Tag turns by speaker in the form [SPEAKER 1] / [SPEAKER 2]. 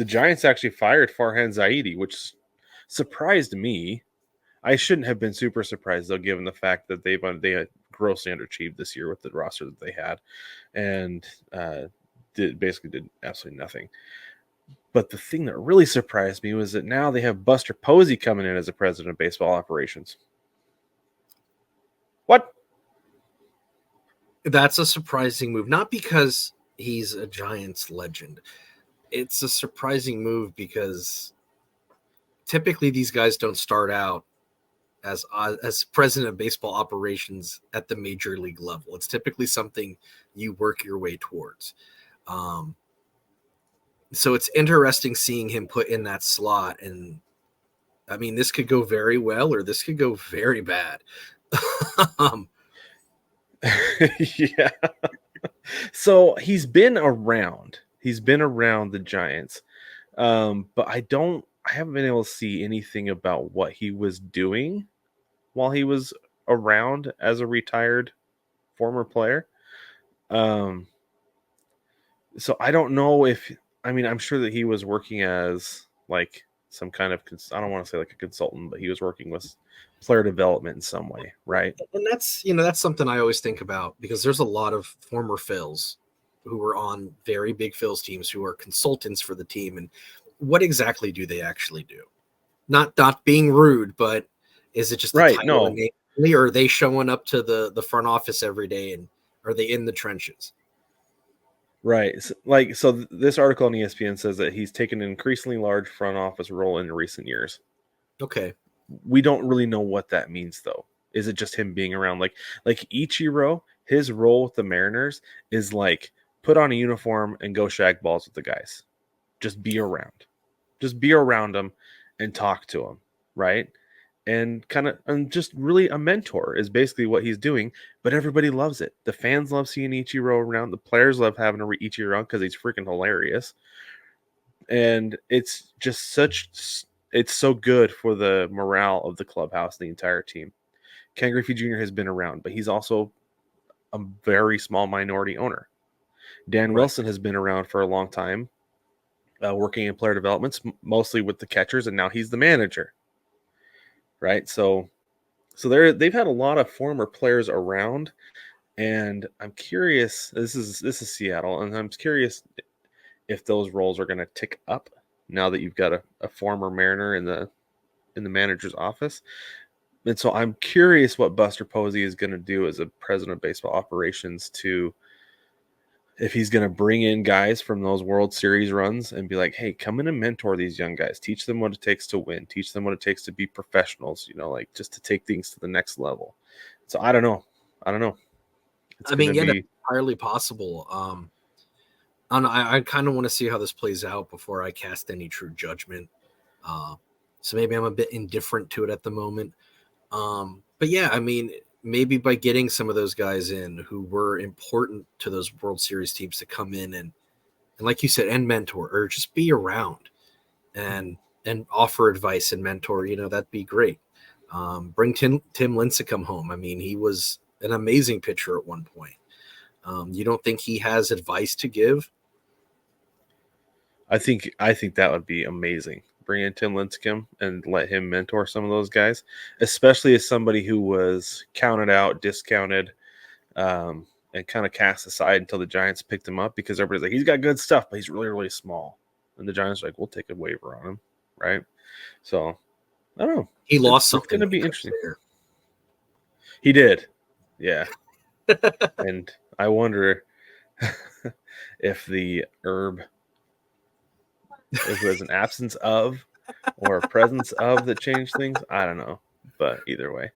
[SPEAKER 1] the Giants actually fired Farhan Zaidi, which surprised me. I shouldn't have been super surprised, though, given the fact that they had grossly underachieved this year with the roster that they had, and did absolutely nothing. But the thing that really surprised me was that now they have Buster Posey coming in as the president of baseball operations. What?
[SPEAKER 2] That's a surprising move, not because he's a Giants legend. It's a surprising move because typically these guys don't start out as president of baseball operations at the major league level. It's typically something you work your way towards. So it's interesting seeing him put in that slot. And I mean, this could go very well or this could go very bad.
[SPEAKER 1] Yeah. So he's been around. He's been around the Giants. But I haven't been able to see anything about what he was doing while he was around as a retired former player. So I don't know I'm sure that he was working as like some kind of, I don't want to say like a consultant, but he was working with player development in some way, right?
[SPEAKER 2] And that's something I always think about because there's a lot of former Phils who were on very big Phils teams who are consultants for the team. And what exactly do they actually do? Not being rude, but is it just the title
[SPEAKER 1] No.
[SPEAKER 2] and name, or are they showing up to the front office every day and are they in the trenches?
[SPEAKER 1] Right. So this article on ESPN says that he's taken an increasingly large front office role in recent years.
[SPEAKER 2] Okay.
[SPEAKER 1] We don't really know what that means, though. Is it just him being around? Like Ichiro, his role with the Mariners is like put on a uniform and go shag balls with the guys. Just be around. Just be around them and talk to them, right? And just really a mentor is basically what he's doing. But everybody loves it. The fans love seeing Ichiro around. The players love having Ichiro around because he's freaking hilarious. And it's just it's so good for the morale of the clubhouse, the entire team. Ken Griffey Jr. has been around, but he's also a very small minority owner. Dan Wilson has been around for a long time, working in player developments, mostly with the catchers, and now he's the manager. Right, so they've had a lot of former players around, and I'm curious. This is Seattle, and I'm curious if those roles are going to tick up now that you've got a former Mariner in the manager's office. And so I'm curious what Buster Posey is going to do as a president of baseball operations if he's going to bring in guys from those World Series runs and be like, hey, come in and mentor these young guys. Teach them what it takes to win. Teach them what it takes to be professionals, like just to take things to the next level. So I don't know.
[SPEAKER 2] It's entirely possible. I kind of want to see how this plays out before I cast any true judgment. So maybe I'm a bit indifferent to it at the moment. But yeah, I mean, maybe by getting some of those guys in who were important to those World Series teams to come in and like you said, and mentor or just be around and offer advice and mentor, that'd be great. Bring Tim Lincecum home. I mean, he was an amazing pitcher at one point. You don't think he has advice to give?
[SPEAKER 1] I think that would be amazing. Bring in Tim Lincecum and let him mentor some of those guys, especially as somebody who was counted out, discounted, and kind of cast aside until the Giants picked him up because everybody's like, he's got good stuff, but he's really, really small. And the Giants are like, we'll take a waiver on him, right? So, I don't know.
[SPEAKER 2] He lost something.
[SPEAKER 1] It's going to be interesting. He did. Yeah. And I wonder if the herb, if it was an absence of or a presence of that changed things. I don't know. But either way.